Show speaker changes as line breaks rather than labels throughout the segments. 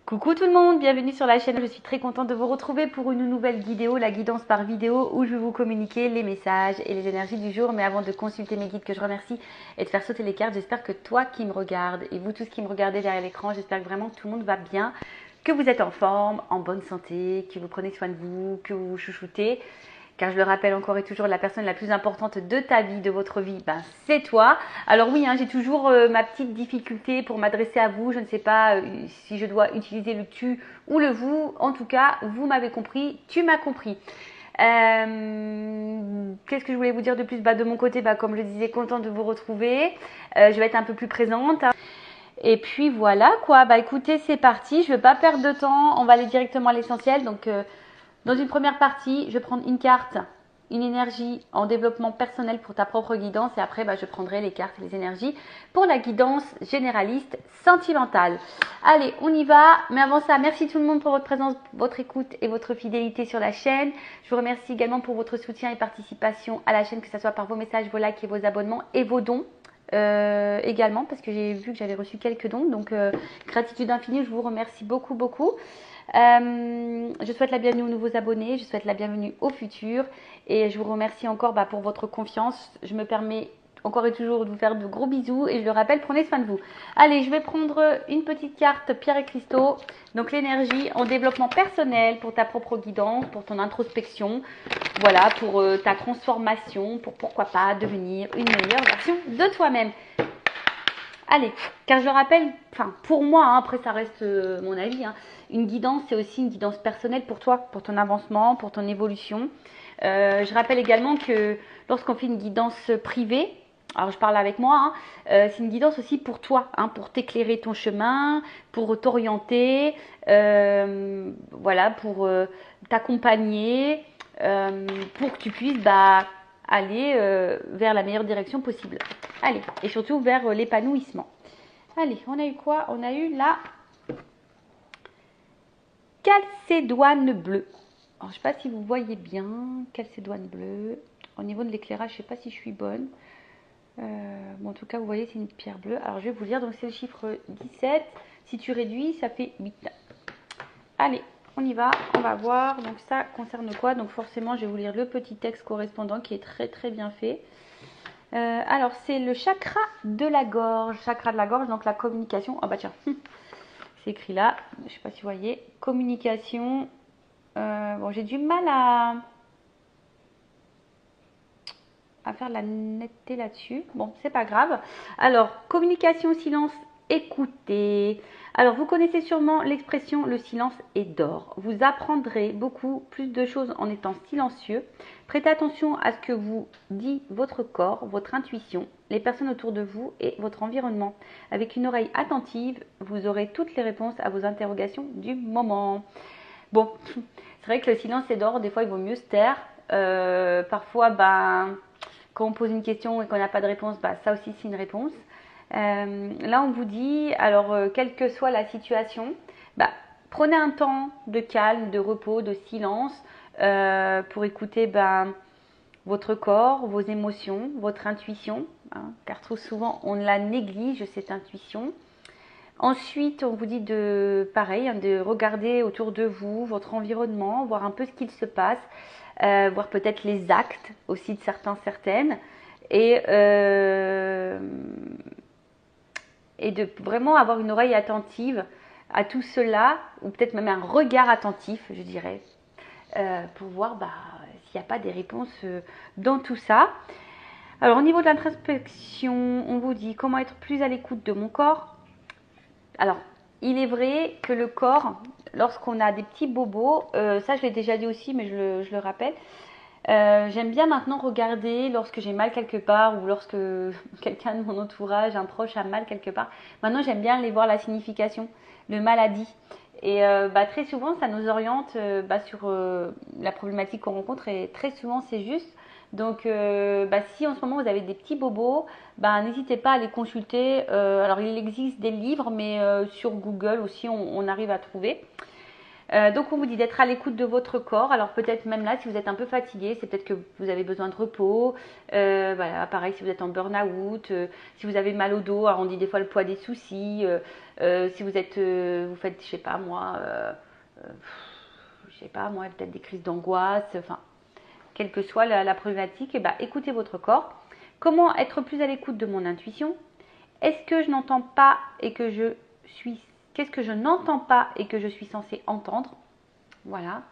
Coucou tout le monde, bienvenue sur la chaîne. Je suis très contente de vous retrouver pour une nouvelle vidéo, la guidance par vidéo, où je vais vous communiquer les messages et les énergies du jour. Mais avant de consulter mes guides que je remercie et de faire sauter les cartes, j'espère que toi qui me regardes et vous tous qui me regardez derrière l'écran, j'espère que vraiment tout le monde va bien, que vous êtes en forme, en bonne santé, que vous prenez soin de vous, que vous vous chouchoutez. Car je le rappelle encore et toujours, la personne la plus importante de ta vie, de votre vie, ben, c'est toi. Alors oui, hein, j'ai toujours ma petite difficulté pour m'adresser à vous. Je ne sais pas si je dois utiliser le tu ou le vous. En tout cas, vous m'avez compris, tu m'as compris. Qu'est-ce que je voulais vous dire de plus? De mon côté, comme je disais, contente de vous retrouver. Je vais être un peu plus présente. Et puis voilà quoi, écoutez, c'est parti. Je ne vais pas perdre de temps, on va aller directement à l'essentiel. Donc dans une première partie, je vais prendre une carte, une énergie en développement personnel pour ta propre guidance. Et après, je prendrai les cartes et les énergies pour la guidance généraliste sentimentale. Allez, on y va. Mais avant ça, merci tout le monde pour votre présence, votre écoute et votre fidélité sur la chaîne. Je vous remercie également pour votre soutien et participation à la chaîne, que ce soit par vos messages, vos likes et vos abonnements et vos dons. Également, parce que j'ai vu que j'avais reçu quelques dons. Donc, gratitude infinie, je vous remercie beaucoup, beaucoup. Je souhaite la bienvenue aux nouveaux abonnés, je souhaite la bienvenue aux futurs et je vous remercie encore pour votre confiance. Je me permets encore et toujours de vous faire de gros bisous et je le rappelle, prenez soin de vous. Allez, je vais prendre une petite carte pierre et cristaux. Donc l'énergie en développement personnel pour ta propre guidance, pour ton introspection, voilà, pour ta transformation, pour pourquoi pas devenir une meilleure version de toi-même. Allez, car je le rappelle, pour moi, après ça reste mon avis, une guidance, c'est aussi une guidance personnelle pour toi, pour ton avancement, pour ton évolution. Je rappelle également que lorsqu'on fait une guidance privée, alors je parle avec moi, c'est une guidance aussi pour toi, pour t'éclairer ton chemin, pour t'orienter, voilà, pour t'accompagner, pour que tu puisses aller vers la meilleure direction possible. Allez, et surtout vers l'épanouissement. Allez, on a eu quoi? On a eu la calcédoine bleue. Alors, je ne sais pas si vous voyez bien, calcédoine bleue. Au niveau de l'éclairage, je ne sais pas si je suis bonne. En tout cas, vous voyez, c'est une pierre bleue. Alors, je vais vous lire. Donc, c'est le chiffre 17. Si tu réduis, ça fait 8. Allez, on y va. On va voir. Donc, ça concerne quoi? Donc, forcément, je vais vous lire le petit texte correspondant qui est très, très bien fait. Alors, c'est le chakra de la gorge. Chakra de la gorge, donc la communication. Ah bah tiens, c'est écrit là. Je ne sais pas si vous voyez. Communication. Bon, j'ai du mal à faire de la netteté là-dessus. Bon, c'est pas grave. Alors, communication, silence, écoutez. Alors, vous connaissez sûrement l'expression « le silence est d'or ». Vous apprendrez beaucoup plus de choses en étant silencieux. Prêtez attention à ce que vous dit votre corps, votre intuition, les personnes autour de vous et votre environnement. Avec une oreille attentive, vous aurez toutes les réponses à vos interrogations du moment. Bon, c'est vrai que le silence est d'or. Des fois, il vaut mieux se taire. Parfois, quand on pose une question et qu'on n'a pas de réponse, ça aussi, c'est une réponse. Là, on vous dit, alors, quelle que soit la situation, prenez un temps de calme, de repos, de silence pour écouter votre corps, vos émotions, votre intuition, car trop souvent, on la néglige, cette intuition. Ensuite, on vous dit de regarder autour de vous, votre environnement, voir un peu ce qu'il se passe, voir peut-être les actes aussi de certaines, et de vraiment avoir une oreille attentive à tout cela, ou peut-être même un regard attentif, je dirais, pour voir s'il n'y a pas des réponses dans tout ça. Alors, au niveau de l'introspection, on vous dit comment être plus à l'écoute de mon corps. Alors, il est vrai que le corps, lorsqu'on a des petits bobos, ça je l'ai déjà dit aussi, mais je le rappelle, j'aime bien maintenant regarder lorsque j'ai mal quelque part ou lorsque quelqu'un de mon entourage, un proche a mal quelque part. Maintenant, j'aime bien aller voir la signification, le maladie. Et très souvent, ça nous oriente sur la problématique qu'on rencontre et très souvent, c'est juste. Donc, si en ce moment vous avez des petits bobos, n'hésitez pas à les consulter. Alors, il existe des livres, mais sur Google aussi, on arrive à trouver. Donc on vous dit d'être à l'écoute de votre corps. Alors peut-être même là, si vous êtes un peu fatigué, c'est peut-être que vous avez besoin de repos. Voilà, pareil, si vous êtes en burn-out, si vous avez mal au dos, alors on dit des fois le poids des soucis. Si vous êtes, vous faites, je sais pas moi, peut-être des crises d'angoisse. Enfin, quelle que soit la problématique, eh ben, écoutez votre corps. Comment être plus à l'écoute de mon intuition? Est-ce que je n'entends pas et que je suis... Qu'est-ce que je n'entends pas et que je suis censée entendre? Voilà.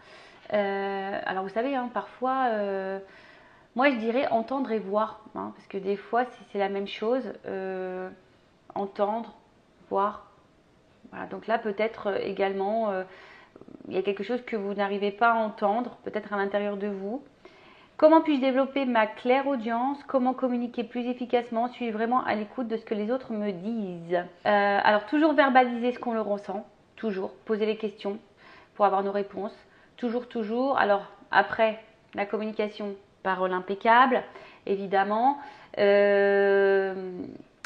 Alors vous savez, hein, parfois, moi je dirais entendre et voir, hein, parce que des fois c'est la même chose. Entendre, voir. Voilà. Donc là peut-être également, il y a quelque chose que vous n'arrivez pas à entendre, peut-être à l'intérieur de vous. Comment puis-je développer ma clairaudience? Comment communiquer plus efficacement? Suis-je vraiment à l'écoute de ce que les autres me disent? Alors, toujours verbaliser ce qu'on le ressent. Toujours. Poser les questions pour avoir nos réponses. Toujours, toujours. Alors, après, la communication, parole impeccable, évidemment.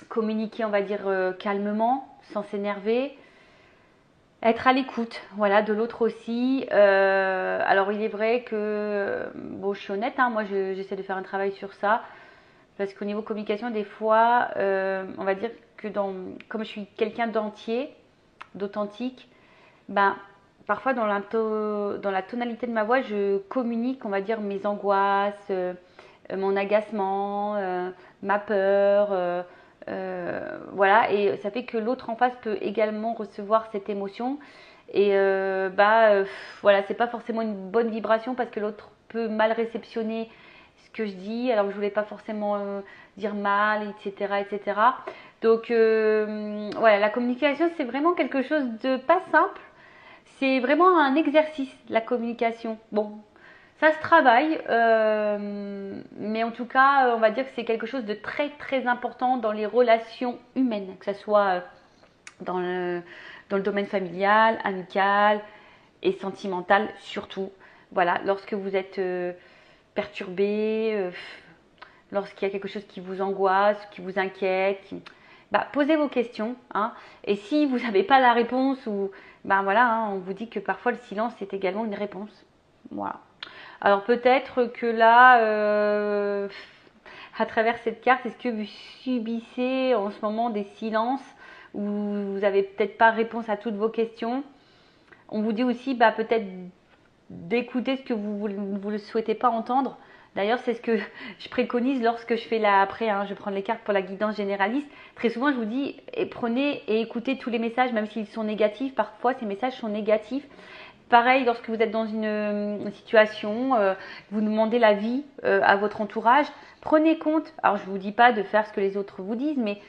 Communiquer, on va dire, calmement, sans s'énerver. Être à l'écoute, voilà, de l'autre aussi. Alors il est vrai que, bon, je suis honnête, hein, moi j'essaie de faire un travail sur ça, parce qu'au niveau communication, des fois, on va dire que comme je suis quelqu'un d'entier, d'authentique, ben, parfois dans la tonalité de ma voix, je communique, on va dire, mes angoisses, mon agacement, ma peur. Voilà, et ça fait que l'autre en face peut également recevoir cette émotion. Et voilà, c'est pas forcément une bonne vibration parce que l'autre peut mal réceptionner ce que je dis, alors que je voulais pas forcément dire mal, etc., etc. Donc voilà, la communication c'est vraiment quelque chose de pas simple. C'est vraiment un exercice, la communication. Bon, ça se travaille, mais en tout cas, on va dire que c'est quelque chose de très très important dans les relations humaines, que ce soit dans le domaine familial, amical et sentimental surtout. Voilà, lorsque vous êtes perturbé, lorsqu'il y a quelque chose qui vous angoisse, qui vous inquiète, posez vos questions. Hein, et si vous n'avez pas la réponse, ou voilà, hein, on vous dit que parfois le silence est également une réponse. Voilà. Alors peut-être que là, à travers cette carte, est-ce que vous subissez en ce moment des silences où vous n'avez peut-être pas réponse à toutes vos questions? On vous dit aussi peut-être d'écouter ce que vous ne souhaitez pas entendre. D'ailleurs, c'est ce que je préconise lorsque je fais après, hein, je prends les cartes pour la guidance généraliste. Très souvent, je vous dis, prenez et écoutez tous les messages, même s'ils sont négatifs. Parfois, ces messages sont négatifs. Pareil, lorsque vous êtes dans une situation, vous demandez l'avis à votre entourage, prenez compte. Alors, je ne vous dis pas de faire ce que les autres vous disent, mais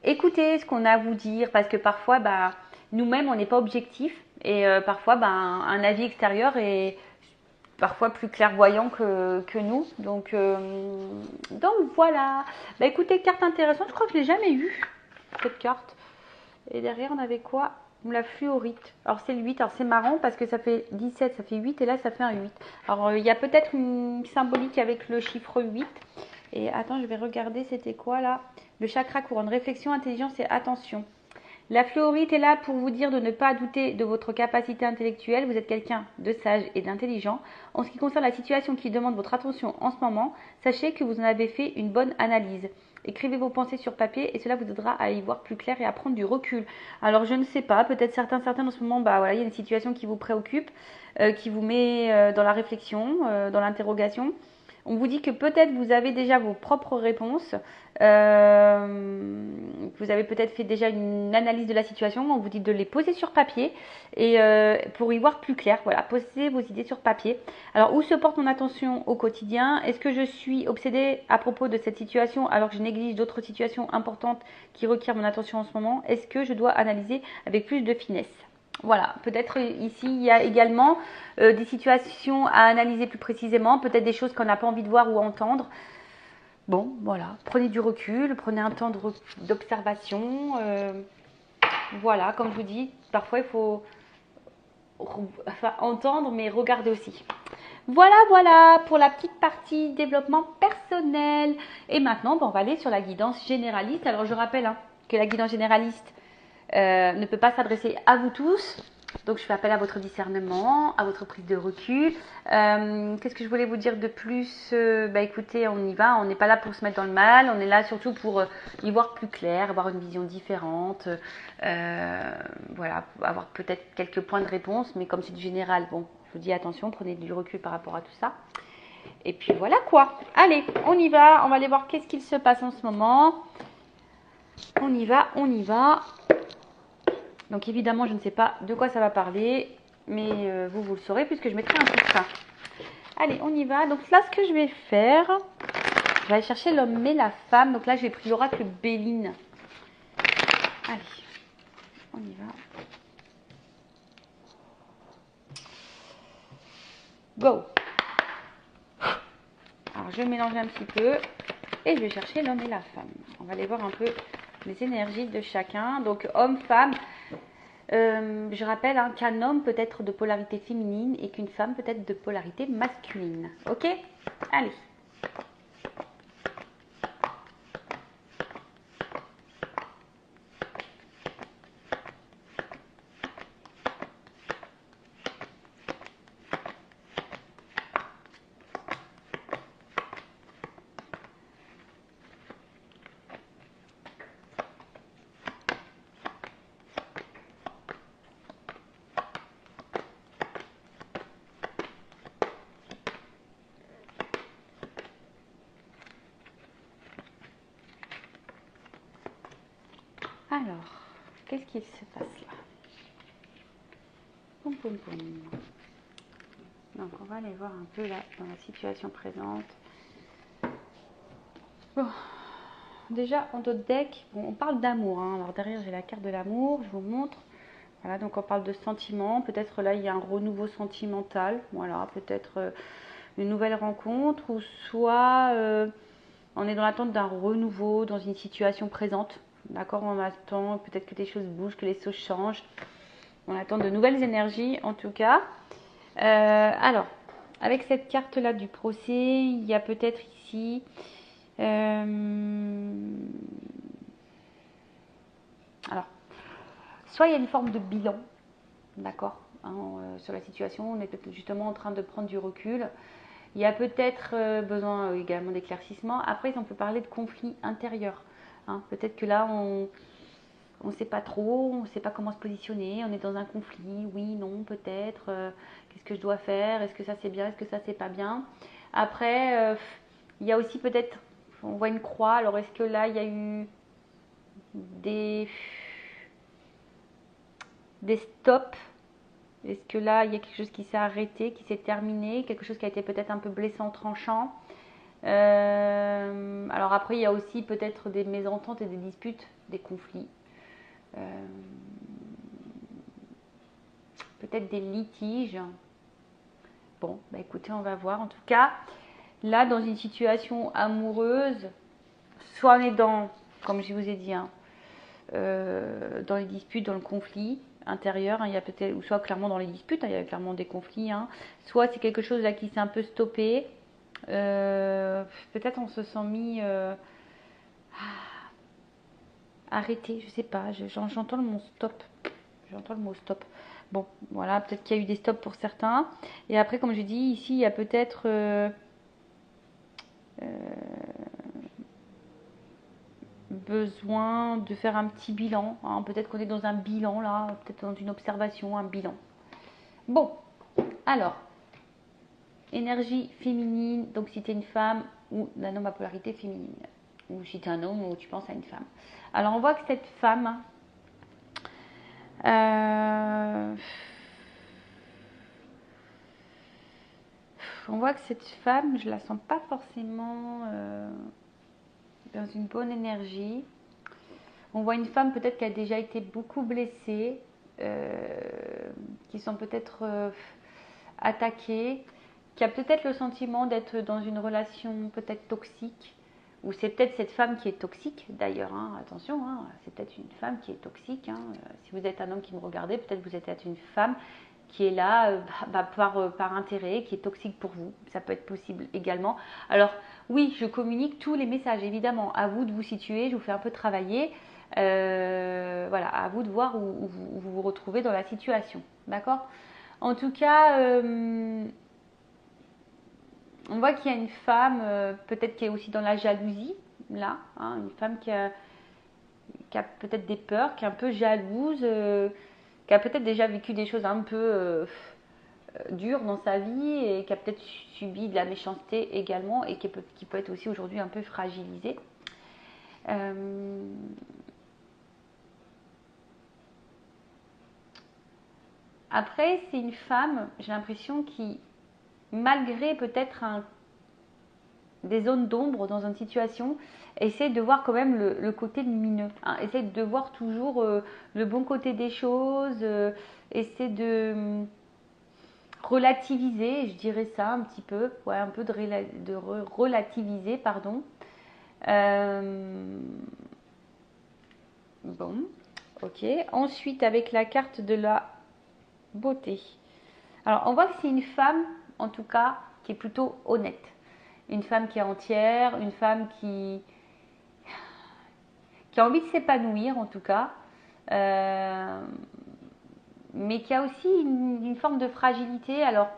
écoutez ce qu'on a à vous dire, parce que parfois, nous-mêmes, on n'est pas objectif. Et parfois, un avis extérieur est parfois plus clairvoyant que nous. Donc voilà. Écoutez, carte intéressante. Je crois que je ne l'ai jamais eue, cette carte. Et derrière, on avait quoi? La fluorite. Alors c'est le 8. Alors c'est marrant parce que ça fait 17, ça fait 8 et là ça fait un 8. Alors il y a peut-être une symbolique avec le chiffre 8. Et attends, je vais regarder, c'était quoi là? Le chakra couronne, réflexion, intelligence et attention. La fluorite est là pour vous dire de ne pas douter de votre capacité intellectuelle. Vous êtes quelqu'un de sage et d'intelligent. En ce qui concerne la situation qui demande votre attention en ce moment, sachez que vous en avez fait une bonne analyse. Écrivez vos pensées sur papier et cela vous aidera à y voir plus clair et à prendre du recul. Alors je ne sais pas, peut-être certains en ce moment, voilà, il y a une situation qui vous préoccupe, qui vous met dans la réflexion, dans l'interrogation. On vous dit que peut-être vous avez déjà vos propres réponses, vous avez peut-être fait déjà une analyse de la situation, on vous dit de les poser sur papier et pour y voir plus clair, voilà, posez vos idées sur papier. Alors où se porte mon attention au quotidien? Est-ce que je suis obsédée à propos de cette situation alors que je néglige d'autres situations importantes qui requièrent mon attention en ce moment? Est-ce que je dois analyser avec plus de finesse? Voilà, peut-être ici il y a également des situations à analyser plus précisément, peut-être des choses qu'on n'a pas envie de voir ou entendre. Bon, voilà, prenez du recul, prenez un temps d'observation. Voilà, comme je vous dis, parfois il faut entendre mais regarder aussi. Voilà pour la petite partie développement personnel. Et maintenant, on va aller sur la guidance généraliste. Alors je rappelle que la guidance généraliste ne peut pas s'adresser à vous tous. Donc je fais appel à votre discernement, à votre prise de recul. Qu'est-ce que je voulais vous dire de plus? Bah écoutez, on y va, on n'est pas là pour se mettre dans le mal, on est là surtout pour y voir plus clair, avoir une vision différente, voilà, avoir peut-être quelques points de réponse, mais comme c'est du général, bon, je vous dis attention, prenez du recul par rapport à tout ça. Et puis voilà quoi. Allez, on y va, on va aller voir qu'est-ce qu'il se passe en ce moment. On y va, on y va. Donc évidemment, je ne sais pas de quoi ça va parler, mais vous le saurez puisque je mettrai un titre. Allez, on y va. Donc là, ce que je vais faire, je vais aller chercher l'homme et la femme. Donc là, j'ai pris l'oracle Béline. Allez, on y va. Go. Alors, je vais mélanger un petit peu et je vais chercher l'homme et la femme. On va aller voir un peu les énergies de chacun. Donc, homme, femme. Je rappelle qu'un homme peut être de polarité féminine et qu'une femme peut être de polarité masculine. Ok? Allez. Alors, qu'est-ce qu'il se passe là? Poum, poum, poum. Donc, on va aller voir un peu là, dans la situation présente. Bon, déjà, en d'autres decks, bon, on parle d'amour. Alors, derrière, j'ai la carte de l'amour, je vous montre. Voilà, donc on parle de sentiments. Peut-être là, il y a un renouveau sentimental. Voilà, peut-être une nouvelle rencontre. Ou soit, on est dans l'attente d'un renouveau dans une situation présente. D'accord, on attend peut-être que des choses bougent, que les choses changent. On attend de nouvelles énergies en tout cas. Alors, avec cette carte-là du procès, il y a peut-être ici... alors, soit il y a une forme de bilan, d'accord, sur la situation. On est justement en train de prendre du recul. Il y a peut-être besoin également d'éclaircissement. Après, on peut parler de conflit intérieur. Peut-être que là, on ne sait pas trop, on ne sait pas comment se positionner, on est dans un conflit, oui, non, peut-être, qu'est-ce que je dois faire, est-ce que ça c'est bien, est-ce que ça c'est pas bien. Après, il y a aussi peut-être, on voit une croix, alors est-ce que là il y a eu des stops, est-ce que là il y a quelque chose qui s'est arrêté, qui s'est terminé, quelque chose qui a été peut-être un peu blessant, tranchant. Alors après il y a aussi peut-être des mésententes et des disputes, des conflits. Peut-être des litiges. Bon, bah écoutez, on va voir. En tout cas, là, dans une situation amoureuse, soit on est dans, comme je vous ai dit, dans les disputes, dans le conflit intérieur, il y a peut-être, ou soit clairement dans les disputes, il y a clairement des conflits, soit c'est quelque chose là qui s'est un peu stoppé. Peut-être on se sent mis arrêté, je sais pas, j'entends le mot stop. J'entends le mot stop. Bon, voilà, peut-être qu'il y a eu des stops pour certains. Et après, comme je dis, ici, il y a peut-être besoin de faire un petit bilan. Peut-être qu'on est dans un bilan, là, peut-être dans une observation, un bilan. Bon, alors, énergie féminine, donc si tu es une femme ou un homme à polarité féminine. Ou si tu es un homme ou tu penses à une femme. Alors, on voit que cette femme... on voit que cette femme, je la sens pas forcément dans une bonne énergie. On voit une femme peut-être qui a déjà été beaucoup blessée, qui sont peut-être attaquées, qui a peut-être le sentiment d'être dans une relation peut-être toxique, ou c'est peut-être cette femme qui est toxique d'ailleurs, attention, c'est peut-être une femme qui est toxique. Si vous êtes un homme qui me regardez, peut-être vous êtes une femme qui est là par intérêt, qui est toxique pour vous. Ça peut être possible également. Alors oui, je communique tous les messages, évidemment. À vous de vous situer, je vous fais un peu travailler. Voilà, à vous de voir où vous vous retrouvez dans la situation. D'accord? En tout cas, on voit qu'il y a une femme, peut-être qui est aussi dans la jalousie, là, hein, une femme qui a peut-être des peurs, qui est un peu jalouse, qui a peut-être déjà vécu des choses un peu dures dans sa vie et qui a peut-être subi de la méchanceté également et qui peut être aussi aujourd'hui un peu fragilisée. Après, c'est une femme, j'ai l'impression, qui, malgré peut-être des zones d'ombre dans une situation, essaie de voir quand même le côté lumineux. Hein, essaie de voir toujours le bon côté des choses, essaie de relativiser, je dirais ça un petit peu, ouais, un peu de relativiser, pardon. Bon, ok. Ensuite, avec la carte de la beauté. Alors, on voit que c'est une femme, en tout cas, qui est plutôt honnête. Une femme qui est entière, une femme qui a envie de s'épanouir, en tout cas. Mais qui a aussi une forme de fragilité. Alors,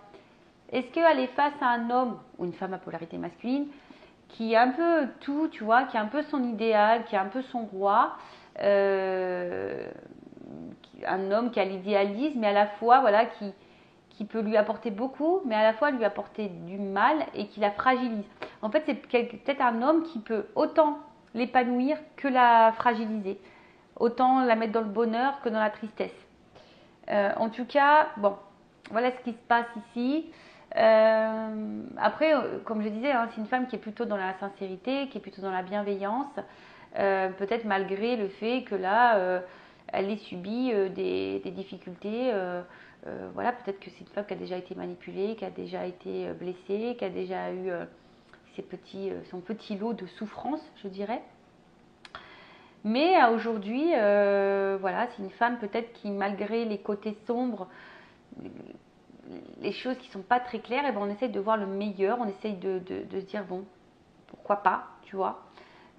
est-ce qu'elle est face à un homme ou une femme à polarité masculine qui a un peu tout, tu vois, qui a un peu son idéal, qui a un peu son roi, un homme qui a l'idéalisme, mais à la fois, voilà, qui peut lui apporter beaucoup, mais à la fois lui apporter du mal et qui la fragilise. En fait, c'est peut-être un homme qui peut autant l'épanouir que la fragiliser, autant la mettre dans le bonheur que dans la tristesse. En tout cas, bon, voilà ce qui se passe ici. Après, comme je disais, hein, c'est une femme qui est plutôt dans la sincérité, qui est plutôt dans la bienveillance, peut-être malgré le fait que là, elle ait subi des difficultés. Voilà, peut-être que c'est une femme qui a déjà été manipulée, qui a déjà été blessée, qui a déjà eu son petit lot de souffrance, je dirais. Mais aujourd'hui, voilà, c'est une femme peut-être qui, malgré les côtés sombres, les choses qui sont pas très claires, et ben on essaye de voir le meilleur, on essaye de se dire bon, pourquoi pas, tu vois.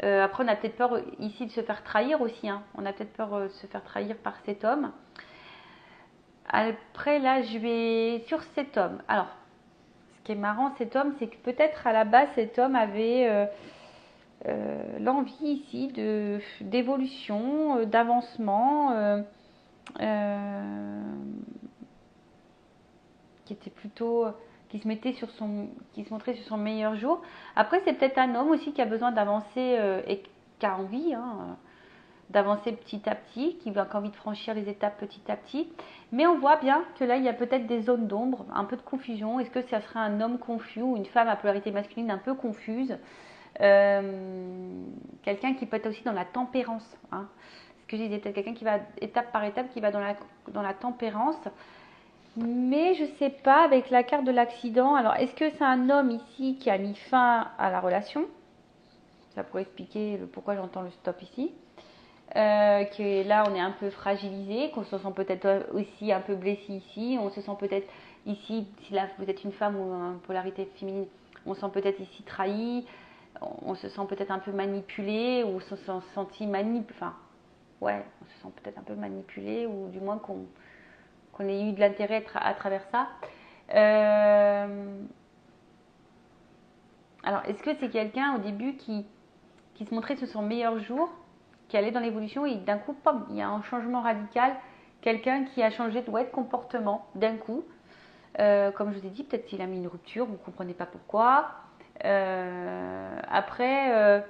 Après, on a peut-être peur ici de se faire trahir aussi, hein. On a peut-être peur de se faire trahir par cet homme. Après, là, je vais sur cet homme. Alors, ce qui est marrant, cet homme, c'est que peut-être à la base, cet homme avait l'envie ici d'évolution, d'avancement, qui était plutôt qui se montrait sur son meilleur jour. Après, c'est peut-être un homme aussi qui a besoin d'avancer et qui a envie d'avancer petit à petit, qui a envie de franchir les étapes petit à petit. Mais on voit bien que là, il y a peut-être des zones d'ombre, un peu de confusion. Est-ce que ça serait un homme confus ou une femme à polarité masculine un peu confuse? Quelqu'un qui peut être aussi dans la tempérance. Hein. Ce que je disais, peut-être quelqu'un qui va étape par étape, qui va dans la tempérance. Mais je sais pas, avec la carte de l'accident, alors est-ce que c'est un homme ici qui a mis fin à la relation? Ça pourrait expliquer pourquoi j'entends le stop ici. Que là on est un peu fragilisé, qu'on se sent peut-être aussi un peu blessé ici, on se sent peut-être ici, si là vous êtes une femme ou une polarité féminine, on se sent peut-être ici trahi, on se sent peut-être un peu manipulé, ou on se sent senti enfin ouais, on se sent peut-être un peu manipulé, ou du moins qu'on ait eu de l'intérêt à travers ça. Alors, est-ce que c'est quelqu'un au début qui se montrait sur son meilleur jour, qui allait dans l'évolution et d'un coup, pom, il y a un changement radical, quelqu'un qui a changé de comportement d'un coup. Comme je vous ai dit, peut-être qu'il a mis une rupture, vous ne comprenez pas pourquoi. Après,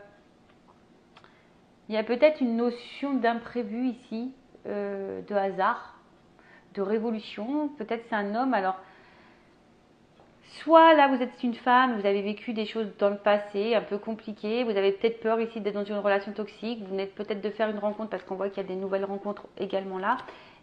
il y a peut-être une notion d'imprévu ici, de hasard, de révolution. Peut-être c'est un homme, alors soit là vous êtes une femme, vous avez vécu des choses dans le passé un peu compliquées, vous avez peut-être peur ici d'être dans une relation toxique, vous venez peut-être de faire une rencontre parce qu'on voit qu'il y a des nouvelles rencontres également là,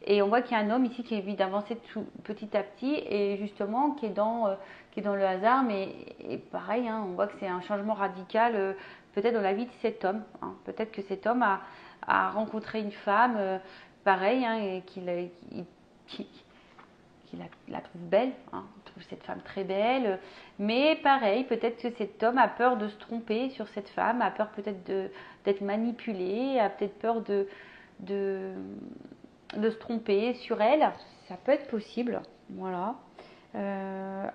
et on voit qu'il y a un homme ici qui a envie d'avancer petit à petit et justement qui est dans le hasard, mais et pareil, hein, on voit que c'est un changement radical peut-être dans la vie de cet homme, hein. Peut-être que cet homme a rencontré une femme, pareil, hein, et qu'il qui la trouve belle, hein, il trouve cette femme très belle, mais pareil, peut-être que cet homme a peur de se tromper sur cette femme, a peur peut-être d'être manipulé, a peut-être peur de se tromper sur elle, ça peut être possible, voilà.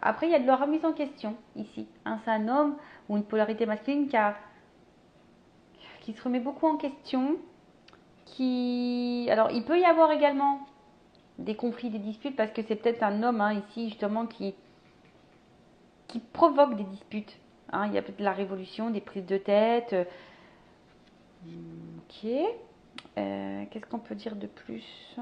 Après, il y a de la remise en question ici, hein, c'est un homme ou une polarité masculine qui se remet beaucoup en question, alors il peut y avoir également des conflits, des disputes, parce que c'est peut-être un homme hein, ici justement qui provoque des disputes. Hein. Il y a peut-être de la révolution, des prises de tête. Ok. Qu'est-ce qu'on peut dire de plus?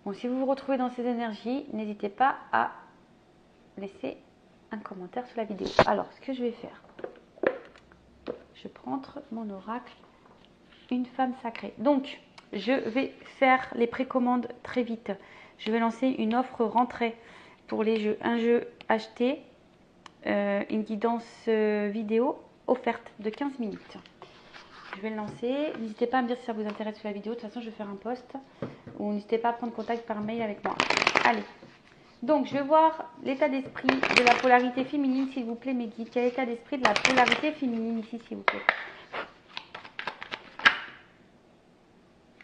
Bon, si vous vous retrouvez dans ces énergies, n'hésitez pas à laisser un commentaire sous la vidéo. Alors, ce que je vais faire, je prends mon oracle, une femme sacrée. Donc, je vais faire les précommandes très vite. Je vais lancer une offre rentrée pour les jeux. Un jeu acheté, une guidance vidéo offerte de 15 minutes. Je vais le lancer. N'hésitez pas à me dire si ça vous intéresse sur la vidéo. De toute façon, je vais faire un post. Ou n'hésitez pas à prendre contact par mail avec moi. Allez. Donc, je vais voir l'état d'esprit de la polarité féminine, s'il vous plaît, mes guides. Quel est l'état d'esprit de la polarité féminine ici, s'il vous plaît?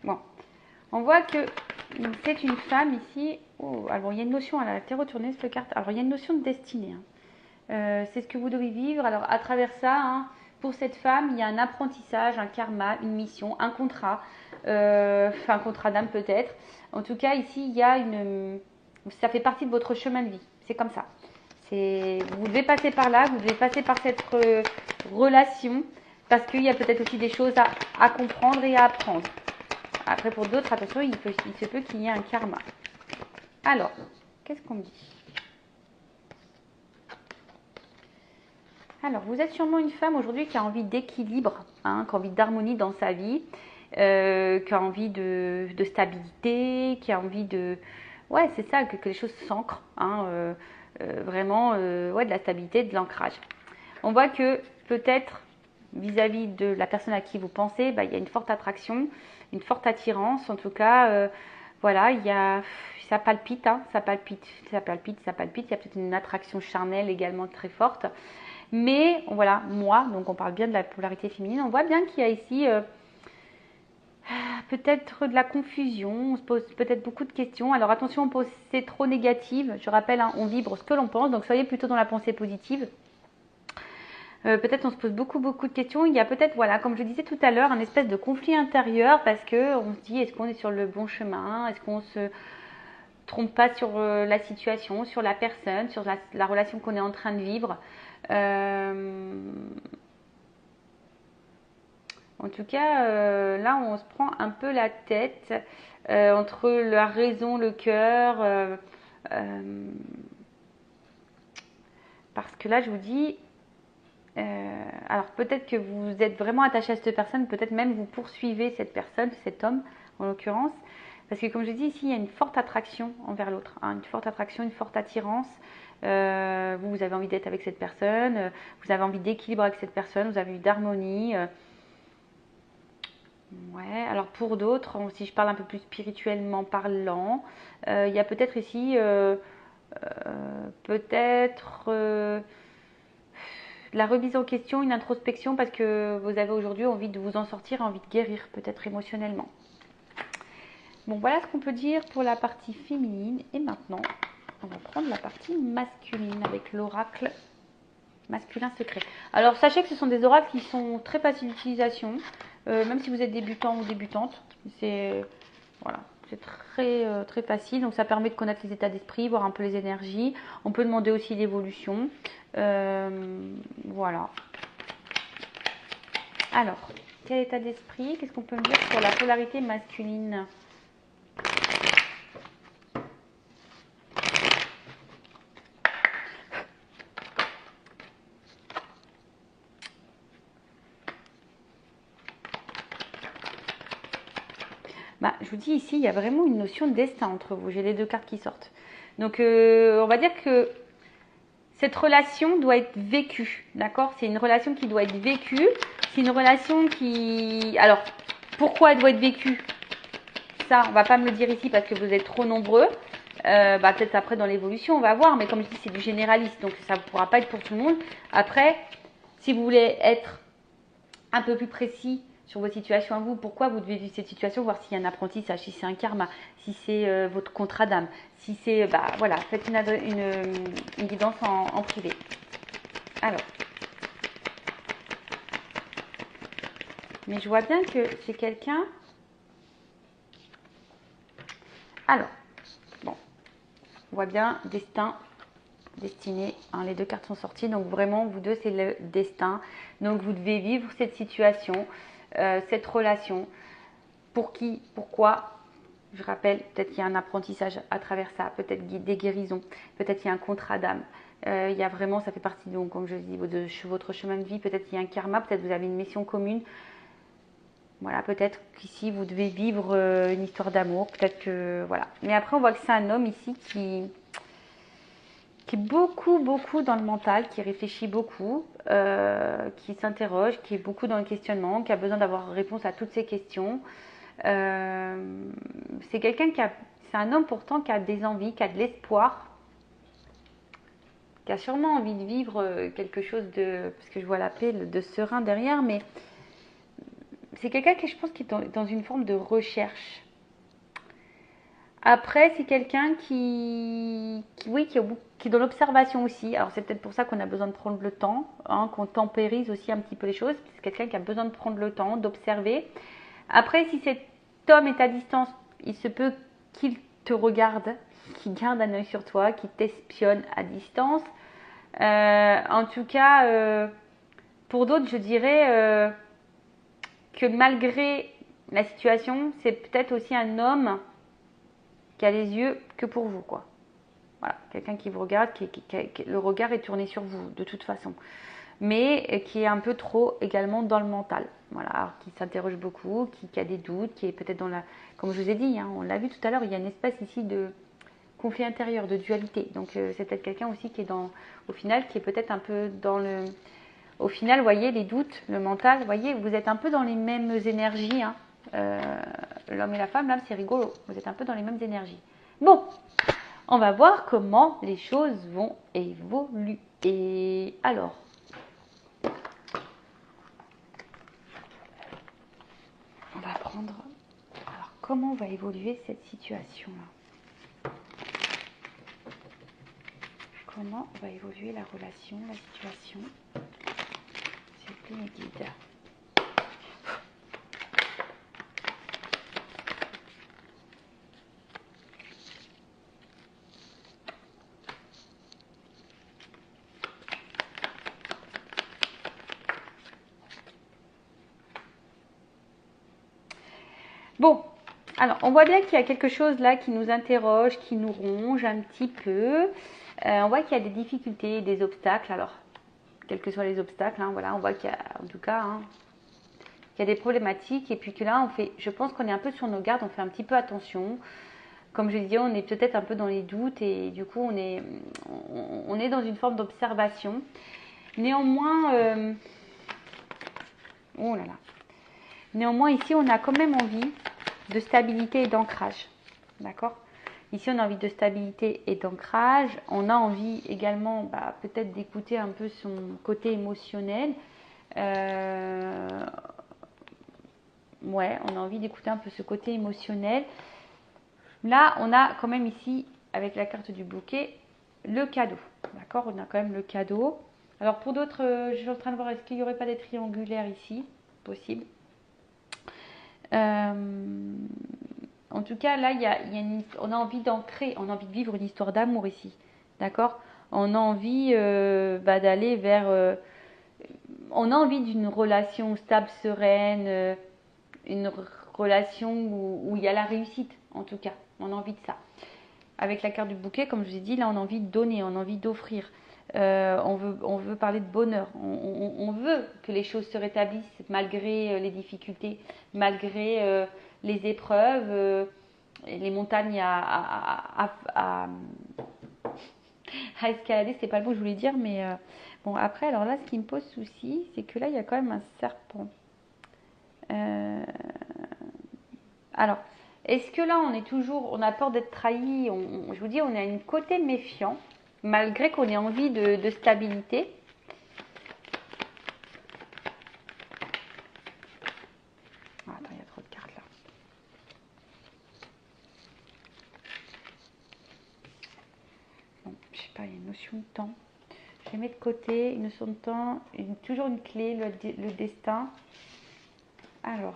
Bon. On voit que c'est une femme ici. Oh, alors, il y a une notion, elle a été retournée cette carte. Alors, il y a une notion de destinée. Hein. C'est ce que vous devez vivre. Alors, à travers ça, hein, pour cette femme, il y a un apprentissage, un karma, une mission, un contrat. Un contrat d'âme peut-être. En tout cas, ici, il y a ça fait partie de votre chemin de vie. C'est comme ça. Vous devez passer par là, vous devez passer par cette relation, parce qu'il y a peut-être aussi des choses à comprendre et à apprendre. Après, pour d'autres, attention, il se peut qu'il y ait un karma. Alors, qu'est-ce qu'on me dit? Alors, vous êtes sûrement une femme aujourd'hui qui a envie d'équilibre, hein, qui a envie d'harmonie dans sa vie, qui a envie de stabilité, qui a envie de... Ouais, c'est ça, que les choses s'ancrent, hein, vraiment, ouais, de la stabilité, de l'ancrage. On voit que peut-être, vis-à-vis de la personne à qui vous pensez, bah, il y a une forte attraction, une forte attirance, en tout cas, voilà, ça palpite, hein, ça palpite. Il y a peut-être une attraction charnelle également très forte. Mais voilà, moi, donc on parle bien de la polarité féminine, on voit bien qu'il y a ici peut-être de la confusion, on se pose peut-être beaucoup de questions. Alors attention, c'est trop négative, je rappelle, hein, on vibre ce que l'on pense, donc soyez plutôt dans la pensée positive. Peut-être on se pose beaucoup de questions. Il y a peut-être, voilà, comme je disais tout à l'heure, un espèce de conflit intérieur parce qu'on se dit, est-ce qu'on est sur le bon chemin? Est-ce qu'on se trompe pas sur la situation, sur la personne, sur la relation qu'on est en train de vivre? En tout cas, là, on se prend un peu la tête entre la raison, le cœur. Parce que là, je vous dis, alors peut-être que vous êtes vraiment attaché à cette personne, peut-être même vous poursuivez cette personne, cet homme en l'occurrence. Parce que comme je dis ici, il y a une forte attraction envers l'autre, hein, une forte attraction, une forte attirance. Vous avez envie d'être avec cette personne, vous avez envie d'équilibre avec cette personne, vous avez envie d'harmonie. Ouais, alors pour d'autres, si je parle un peu plus spirituellement parlant, il y a peut-être ici, peut-être la remise en question, une introspection parce que vous avez aujourd'hui envie de vous en sortir, envie de guérir peut-être émotionnellement. Bon, voilà ce qu'on peut dire pour la partie féminine. Et maintenant, on va prendre la partie masculine avec l'oracle masculin secret. Alors, sachez que ce sont des oracles qui sont très faciles d'utilisation, même si vous êtes débutant ou débutante. C'est voilà, c'est très facile. Donc, ça permet de connaître les états d'esprit, voir un peu les énergies. On peut demander aussi l'évolution. Voilà. Alors, quel état d'esprit? Qu'est-ce qu'on peut me dire sur la polarité masculine? Bah, je vous dis ici, il y a vraiment une notion de destin entre vous. J'ai les deux cartes qui sortent. Donc, on va dire que cette relation doit être vécue, d'accord? C'est une relation qui doit être vécue. C'est une relation qui... Alors, pourquoi elle doit être vécue? Ça, on va pas me le dire ici parce que vous êtes trop nombreux. Peut-être après dans l'évolution, on va voir. Mais comme je dis, c'est du généraliste, donc ça ne pourra pas être pour tout le monde. Après, si vous voulez être un peu plus précis sur votre situation à vous, pourquoi vous devez vivre cette situation, voir s'il y a un apprentissage, si c'est un karma, si c'est votre contrat d'âme, si c'est... voilà, faites une guidance en privé. Alors. Mais je vois bien que c'est quelqu'un... Alors, bon, on voit bien destin, destiné, hein, les deux cartes sont sorties, donc vraiment, vous deux, c'est le destin. Donc, vous devez vivre cette situation, cette relation. Pour qui, pourquoi? Je rappelle, peut-être qu'il y a un apprentissage à travers ça, peut-être des guérisons, peut-être qu'il y a un contrat d'âme. Il y a vraiment, ça fait partie, donc, comme je dis, de votre chemin de vie, peut-être qu'il y a un karma, peut-être que vous avez une mission commune. Voilà, peut-être qu'ici, vous devez vivre une histoire d'amour, peut-être que, voilà. Mais après, on voit que c'est un homme ici qui est beaucoup, beaucoup dans le mental, qui réfléchit beaucoup, qui s'interroge, qui est beaucoup dans le questionnement, qui a besoin d'avoir réponse à toutes ces questions. C'est quelqu'un c'est un homme pourtant qui a des envies, qui a de l'espoir, qui a sûrement envie de vivre quelque chose de, parce que je vois la paix, de serein derrière, mais c'est quelqu'un qui, je pense, qui est dans une forme de recherche. Après, c'est quelqu'un qui est dans l'observation aussi. Alors, c'est peut-être pour ça qu'on a besoin de prendre le temps, hein, qu'on tempérise aussi un petit peu les choses. C'est quelqu'un qui a besoin de prendre le temps, d'observer. Après, si cet homme est à distance, il se peut qu'il te regarde, qu'il garde un œil sur toi, qu'il t'espionne à distance. En tout cas, pour d'autres, je dirais que malgré la situation, c'est peut-être aussi un homme qui a les yeux que pour vous, quoi. Voilà, quelqu'un qui vous regarde, le regard est tourné sur vous, de toute façon. Mais qui est un peu trop également dans le mental. Voilà, alors, qui s'interroge beaucoup, qui a des doutes, qui est peut-être dans la... Comme je vous ai dit, hein, on l'a vu tout à l'heure, il y a une espèce ici de conflit intérieur, de dualité. Donc c'est peut-être quelqu'un aussi qui est au final, qui est peut-être un peu dans le... Au final, vous voyez, les doutes, le mental, vous voyez, vous êtes un peu dans les mêmes énergies, hein. L'homme et la femme, là, c'est rigolo. Vous êtes un peu dans les mêmes énergies. Bon, on va voir comment les choses vont évoluer. Alors, on va prendre... Alors, comment va évoluer cette situation-là? Comment va évoluer la relation, la situation? S'il vous plaît, mes guides. Bon, alors on voit bien qu'il y a quelque chose là qui nous interroge, qui nous ronge un petit peu. On voit qu'il y a des difficultés, des obstacles. Alors, quels que soient les obstacles, hein, voilà, on voit qu'il y a, en tout cas, hein, il y a des problématiques. Et puis que là, je pense qu'on est un peu sur nos gardes, on fait un petit peu attention. Comme je disais, on est peut-être un peu dans les doutes et du coup, on est dans une forme d'observation. Néanmoins, oh là là. Néanmoins, ici, on a quand même envie de stabilité et d'ancrage. D'accord? Ici, on a envie de stabilité et d'ancrage. On a envie également, peut-être d'écouter un peu son côté émotionnel. Ouais, on a envie d'écouter un peu ce côté émotionnel. Là, on a quand même ici, avec la carte du bouquet, le cadeau. D'accord? On a quand même le cadeau. Alors, pour d'autres, je suis en train de voir, est-ce qu'il n'y aurait pas des triangulaires ici? Possible. En tout cas, là, on a envie d'ancrer, on a envie de vivre une histoire d'amour ici. D'accord? On a envie d'aller vers... on a envie d'une relation stable, sereine, une relation où il y a la réussite, en tout cas. On a envie de ça. Avec la carte du bouquet, comme je vous ai dit, là, on a envie de donner, on a envie d'offrir. On veut parler de bonheur. On veut que les choses se rétablissent malgré les difficultés, malgré les épreuves, les montagnes À escalader, c'est pas le mot que je voulais dire, mais bon, après, alors là, ce qui me pose souci, c'est que là, il y a quand même un serpent. Alors, est-ce que là, on a peur d'être trahi, je vous dis, on a un côté méfiant, malgré qu'on ait envie de stabilité. Ah, attends, il y a trop de cartes là. Bon, je sais pas, il y a une notion de temps. Je les mets de côté, une notion de temps, toujours une clé, le destin. Alors.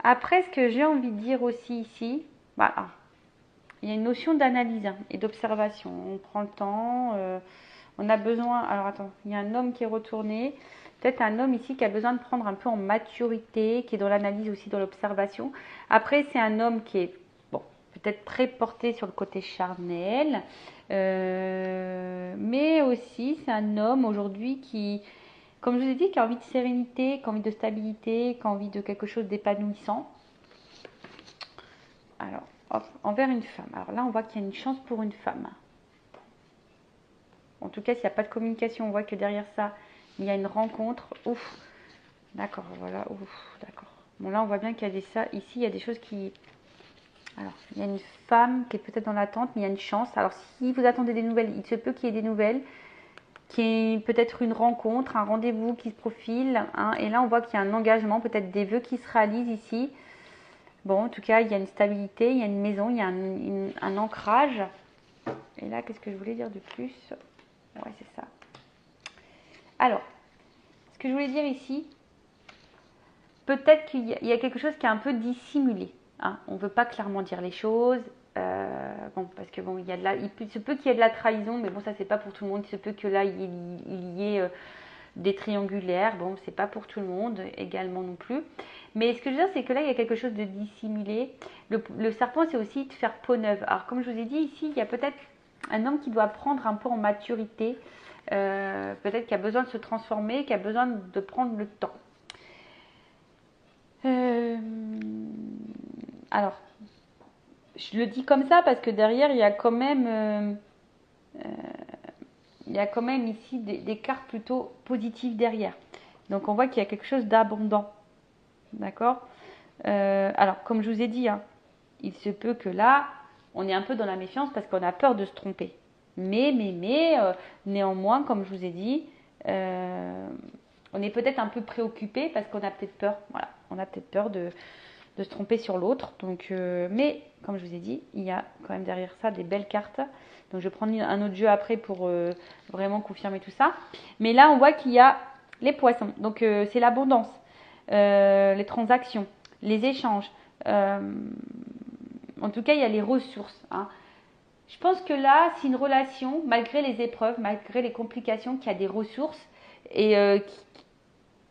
Après, ce que j'ai envie de dire aussi ici, voilà, il y a une notion d'analyse et d'observation. On prend le temps, on a besoin. Alors attends, il y a un homme qui est retourné. Peut-être un homme ici qui a besoin de prendre un peu en maturité, qui est dans l'analyse aussi, dans l'observation. Après, c'est un homme qui est, bon, peut-être très porté sur le côté charnel. Mais aussi, c'est un homme aujourd'hui qui, comme je vous ai dit, qui a envie de sérénité, qui a envie de stabilité, qui a envie de quelque chose d'épanouissant. Alors, hop, envers une femme. Alors là, on voit qu'il y a une chance pour une femme. En tout cas, s'il n'y a pas de communication, on voit que derrière ça, il y a une rencontre. Ouf, d'accord, voilà, ouf, d'accord. Bon, là, on voit bien qu'il y a des ça. Ici, il y a des choses qui... Alors, il y a une femme qui est peut-être dans l'attente, mais il y a une chance. Alors, si vous attendez des nouvelles, il se peut qu'il y ait des nouvelles, qu'il y ait peut-être une rencontre, un rendez-vous qui se profile. Hein, et là, on voit qu'il y a un engagement, peut-être des vœux qui se réalisent ici. Bon, en tout cas, il y a une stabilité, il y a une maison, il y a un ancrage. Et là, qu'est-ce que je voulais dire de plus? Ouais, c'est ça. Alors, ce que je voulais dire ici, peut-être qu'il y a quelque chose qui est un peu dissimulé. Hein. On ne veut pas clairement dire les choses. Bon, parce que bon, il se peut qu'il y ait de la trahison, mais bon, ça, c'est pas pour tout le monde. Il se peut que là, il y ait des triangulaires. Bon, c'est pas pour tout le monde également non plus. Mais ce que je veux dire, c'est que là, il y a quelque chose de dissimulé. Le serpent, c'est aussi de faire peau neuve. Alors, comme je vous ai dit, ici, il y a peut-être un homme qui doit prendre un peu en maturité. Peut-être qu'il a besoin de se transformer, qui a besoin de prendre le temps. Alors, je le dis comme ça parce que derrière, il y a quand même ici des cartes plutôt positives derrière. Donc, on voit qu'il y a quelque chose d'abondant. D'accord? Alors, comme je vous ai dit, hein, il se peut que là, on est un peu dans la méfiance parce qu'on a peur de se tromper. Mais néanmoins, comme je vous ai dit, on est peut-être un peu préoccupé parce qu'on a peut-être peur. Voilà, on a peut-être peur de se tromper sur l'autre. Donc, mais comme je vous ai dit, il y a quand même derrière ça des belles cartes. Donc, je vais prendre un autre jeu après pour vraiment confirmer tout ça. Mais là, on voit qu'il y a les poissons. Donc, c'est l'abondance, les transactions, les échanges. En tout cas, il y a les ressources. Hein. Je pense que là, c'est une relation, malgré les épreuves, malgré les complications, qui a des ressources et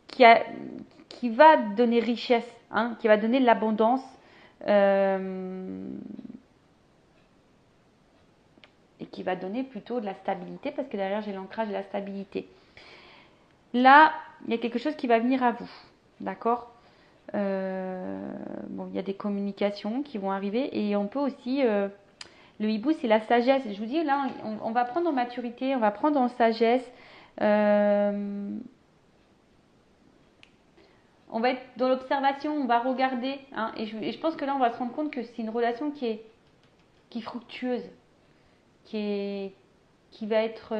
qui va donner richesse, hein, qui va donner de l'abondance. Et qui va donner plutôt de la stabilité, parce que derrière, j'ai l'ancrage et la stabilité. Là, il y a quelque chose qui va venir à vous. D'accord? Bon, il y a des communications qui vont arriver et on peut aussi... le hibou, c'est la sagesse. Je vous dis, là, on va prendre en maturité, on va prendre en sagesse. On va être dans l'observation, on va regarder. Hein, et je pense que là, on va se rendre compte que c'est une relation qui est fructueuse, qui va être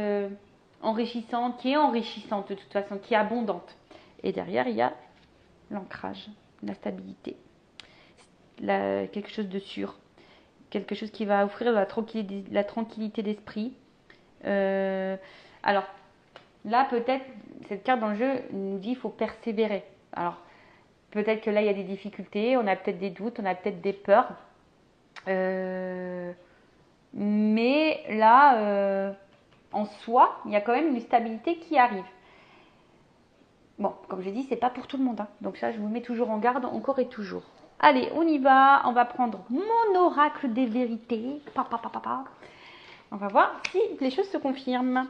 enrichissante, qui est enrichissante de toute façon, qui est abondante. Et derrière, il y a l'ancrage, la stabilité, quelque chose de sûr. Quelque chose qui va offrir la tranquillité d'esprit. Alors, là, peut-être, cette carte dans le jeu nous dit qu'il faut persévérer. Alors, peut-être que là, il y a des difficultés, on a peut-être des doutes, on a peut-être des peurs. Mais là, en soi, il y a quand même une stabilité qui arrive. Bon, comme je l'ai dit, c'est pas pour tout le monde. Hein. Donc ça, je vous mets toujours en garde, encore et toujours. Allez, on y va. On va prendre mon oracle des vérités. On va voir si les choses se confirment.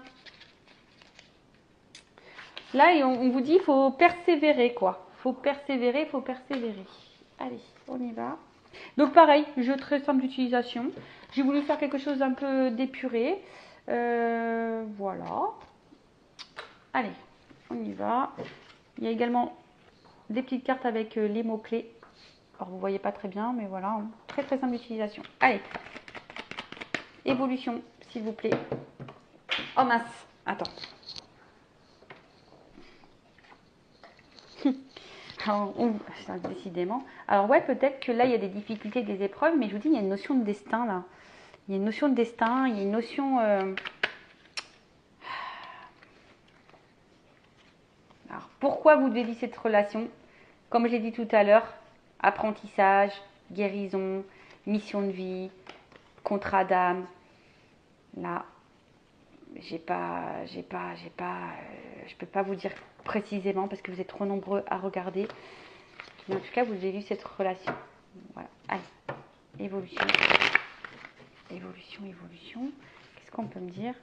Là, on vous dit qu'il faut persévérer, quoi. faut persévérer, il faut persévérer. Allez, on y va. Donc pareil, jeu très simple d'utilisation. J'ai voulu faire quelque chose d'un peu d'épuré. Voilà. Allez, on y va. Il y a également des petites cartes avec les mots-clés. Alors vous ne voyez pas très bien, mais voilà, hein. Très très simple d'utilisation. Allez, évolution, s'il vous plaît. Oh mince, attends. Alors, décidément. Alors ouais, peut-être que là, il y a des difficultés, des épreuves, mais je vous dis, il y a une notion de destin là. Il y a une notion de destin, il y a une notion... Alors, pourquoi vous devez vivre cette relation? Comme je l'ai dit tout à l'heure, apprentissage, guérison, mission de vie, contrat d'âme. Là, je peux pas vous dire précisément parce que vous êtes trop nombreux à regarder. Mais en tout cas, vous avez vu cette relation. Voilà. Allez, évolution. Évolution, évolution. Qu'est-ce qu'on peut me dire?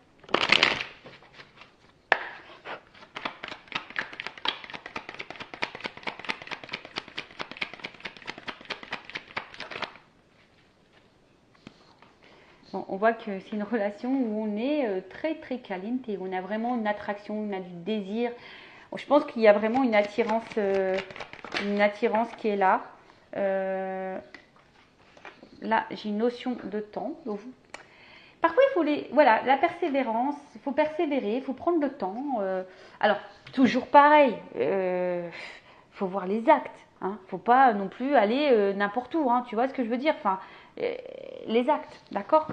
Bon, on voit que c'est une relation où on est très très caliente et on a vraiment une attraction, on a du désir. Je pense qu'il y a vraiment une attirance qui est là. Là, j'ai une notion de temps. Donc, parfois, il faut voilà, la persévérance. Il faut persévérer, il faut prendre le temps. Alors, toujours pareil. Faut voir les actes. Hein. Faut pas non plus aller n'importe où. Hein. Tu vois ce que je veux dire? Enfin, les actes, d'accord?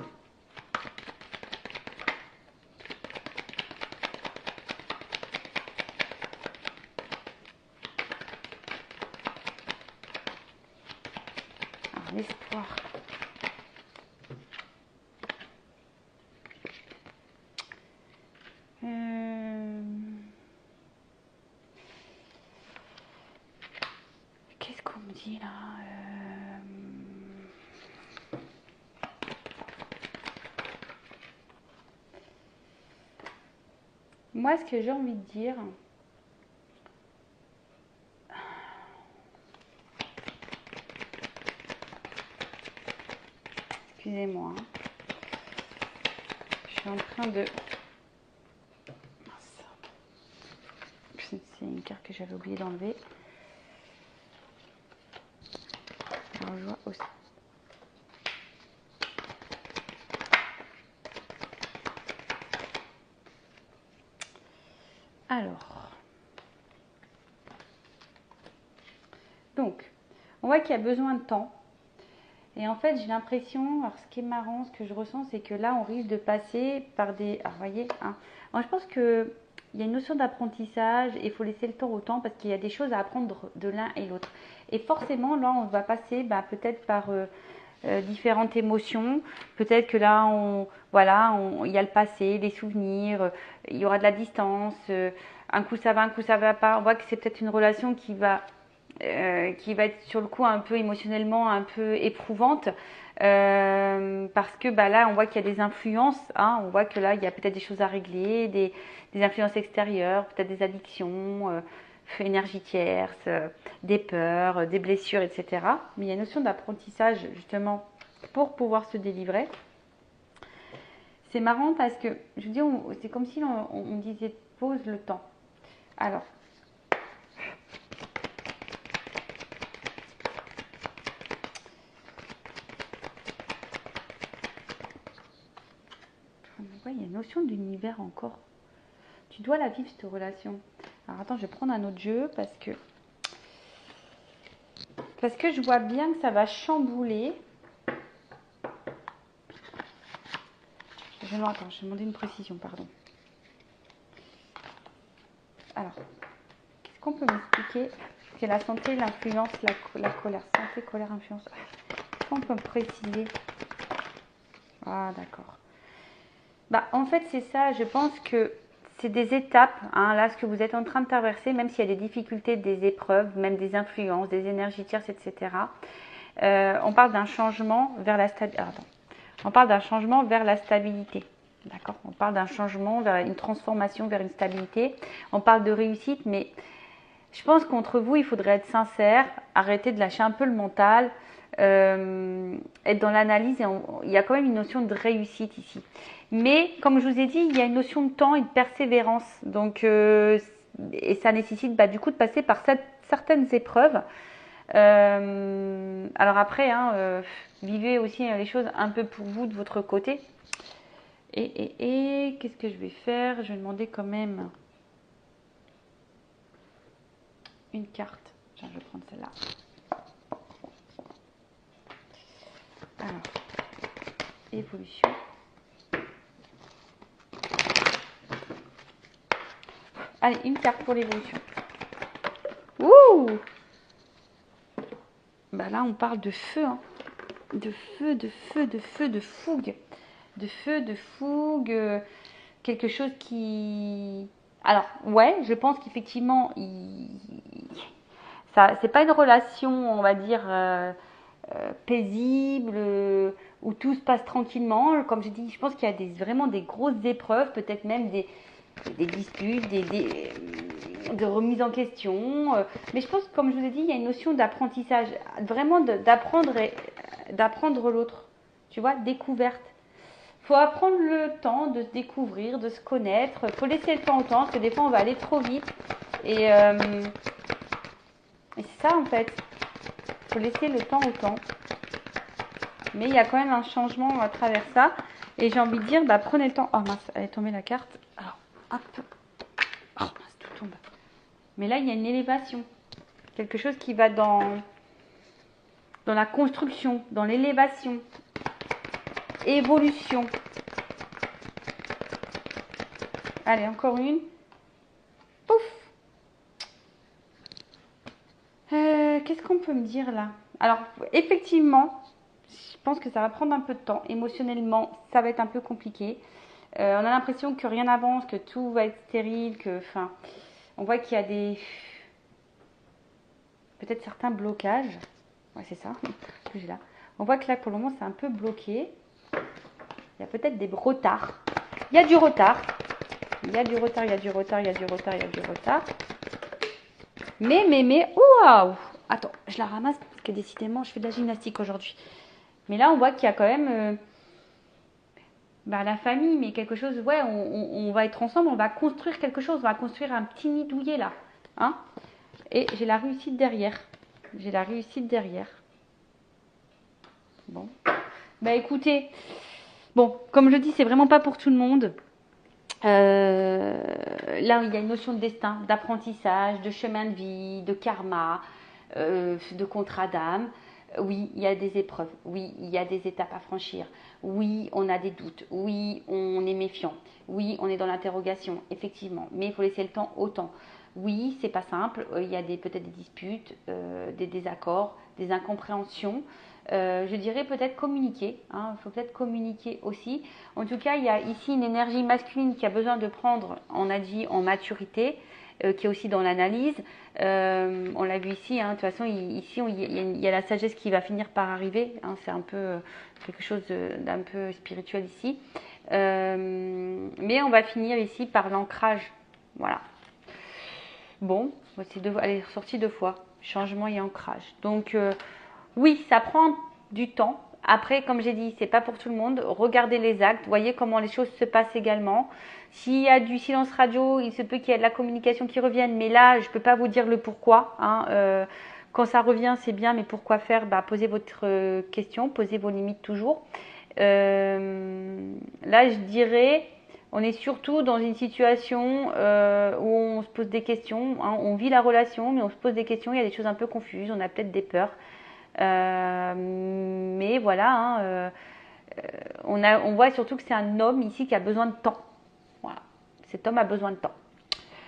L'espoir. Qu'est-ce qu'on me dit là? Moi, ce que j'ai envie de dire, excusez-moi, hein. Je suis en train de... C'est une carte que j'avais oublié d'enlever. Alors, je vois aussi. Alors, donc, on voit qu'il y a besoin de temps. Et en fait, j'ai l'impression, alors ce qui est marrant, ce que je ressens, c'est que là, on risque de passer par des... Alors, vous voyez, hein, moi, je pense qu'il y a une notion d'apprentissage et il faut laisser le temps au temps parce qu'il y a des choses à apprendre de l'un et l'autre. Et forcément, là, on va passer peut-être par différentes émotions. Peut-être que là, il y a le passé, les souvenirs, il y aura de la distance. Un coup, ça va, un coup, ça va pas. On voit que c'est peut-être une relation qui va être sur le coup un peu émotionnellement un peu éprouvante parce que là on voit qu'il y a des influences, hein, on voit que là il y a peut-être des choses à régler, des influences extérieures, peut-être des addictions, énergie tierce, des peurs, des blessures, etc. Mais il y a une notion d'apprentissage justement pour pouvoir se délivrer. C'est marrant parce que je vous dis, c'est comme si on disait pose le temps. Alors, il y a une notion d'univers encore. Tu dois la vivre cette relation. Alors attends, je vais prendre un autre jeu parce que je vois bien que ça va chambouler. Attends, je vais demander une précision, pardon. Alors, qu'est-ce qu'on peut m'expliquer? C'est la santé, l'influence, la colère. Santé, colère, influence. Qu'est-ce qu'on peut me préciser? Ah, d'accord. En fait, c'est ça. Je pense que c'est des étapes. Hein, là, ce que vous êtes en train de traverser, même s'il y a des difficultés, des épreuves, même des influences, des énergies tierces, etc. On parle d'un changement vers la stabilité. On parle d'un changement vers la stabilité. D'accord? On parle d'un changement vers une transformation vers une stabilité. On parle de réussite, mais Je pense qu'entre vous, il faudrait être sincère, arrêter de lâcher un peu le mental, être dans l'analyse. Il y a quand même une notion de réussite ici. Mais comme je vous ai dit, il y a une notion de temps et de persévérance. Donc, et ça nécessite du coup de passer par certaines épreuves. Alors après, vivez aussi les choses un peu pour vous de votre côté. Et qu'est-ce que je vais faire? Je vais demander quand même une carte. Tiens, je vais prendre celle-là. Alors, évolution. Allez, une carte pour l'évolution. Ouh! Bah là, on parle de feu, hein. De feu, de feu, de feu, de fougue. De feu, de fougue. Quelque chose qui... Alors, ouais, je pense qu'effectivement, ça, c'est pas une relation, on va dire, paisible, où tout se passe tranquillement. Comme je dis, je pense qu'il y a vraiment des grosses épreuves, peut-être même des disputes, de remise en question. Mais je pense, comme je vous ai dit, il y a une notion d'apprentissage, vraiment d'apprendre l'autre. Tu vois, découverte. Il faut apprendre le temps de se découvrir, de se connaître. Il faut laisser le temps au temps, parce que des fois, on va aller trop vite. Et c'est ça, en fait. Il faut laisser le temps au temps. Mais il y a quand même un changement à travers ça. Et j'ai envie de dire, prenez le temps. Oh mince, elle est tombée la carte. Alors, hop. Oh mince, tout tombe. Mais là, il y a une élévation. Quelque chose qui va dans la construction, dans l'élévation. Évolution. Allez, encore une. Pouf. Qu'est-ce qu'on peut me dire là? Alors, effectivement, je pense que ça va prendre un peu de temps. Émotionnellement, ça va être un peu compliqué. On a l'impression que rien n'avance, que tout va être stérile, on voit qu'il y a peut-être certains blocages. Ouais, c'est ça que j'ai là. On voit que là, pour le moment, c'est un peu bloqué. Il y a peut-être des retards. Il y a du retard. Il y a du retard, il y a du retard, il y a du retard, il y a du retard. Mais, waouh! Attends, je la ramasse parce que décidément, je fais de la gymnastique aujourd'hui. Mais là, on voit qu'il y a quand même la famille, mais quelque chose, ouais, on va être ensemble, on va construire quelque chose, on va construire un petit nid douillet là. Hein? Et j'ai la réussite derrière. J'ai la réussite derrière. Bon. Écoutez, bon, comme je dis, c'est vraiment pas pour tout le monde. Là, il y a une notion de destin, d'apprentissage, de chemin de vie, de karma, de contrat d'âme. Oui, il y a des épreuves. Oui, il y a des étapes à franchir. Oui, on a des doutes. Oui, on est méfiant. Oui, on est dans l'interrogation, effectivement. Mais il faut laisser le temps au temps. Oui, c'est pas simple. Il y a peut-être des disputes, des désaccords, des incompréhensions. Je dirais peut-être communiquer. Il faut peut-être communiquer aussi. En tout cas, il y a ici une énergie masculine qui a besoin de prendre, on a dit, en maturité, qui est aussi dans l'analyse. On l'a vu ici. De toute façon, ici, il y a la sagesse qui va finir par arriver. C'est un peu quelque chose d'un peu spirituel ici. Mais on va finir ici par l'ancrage. Voilà. Bon, elle est ressortie 2 fois. Changement et ancrage. Donc, oui, ça prend du temps. Après, comme j'ai dit, c'est pas pour tout le monde. Regardez les actes, voyez comment les choses se passent également. S'il y a du silence radio, il se peut qu'il y ait de la communication qui revienne. Mais là, je ne peux pas vous dire le pourquoi. Quand ça revient, c'est bien, mais pourquoi faire? Posez votre question, posez vos limites toujours. Là, je dirais, on est surtout dans une situation où on se pose des questions. On vit la relation, mais on se pose des questions. Il y a des choses un peu confuses. On a peut-être des peurs. Mais voilà, on voit surtout que c'est un homme ici qui a besoin de temps. Voilà, cet homme a besoin de temps.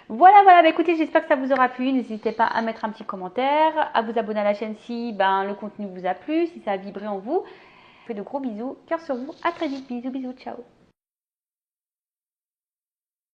Voilà, écoutez, j'espère que ça vous aura plu. N'hésitez pas à mettre un petit commentaire, à vous abonner à la chaîne si le contenu vous a plu, si ça a vibré en vous. Je vous fais de gros bisous, cœur sur vous, à très vite, bisous, ciao.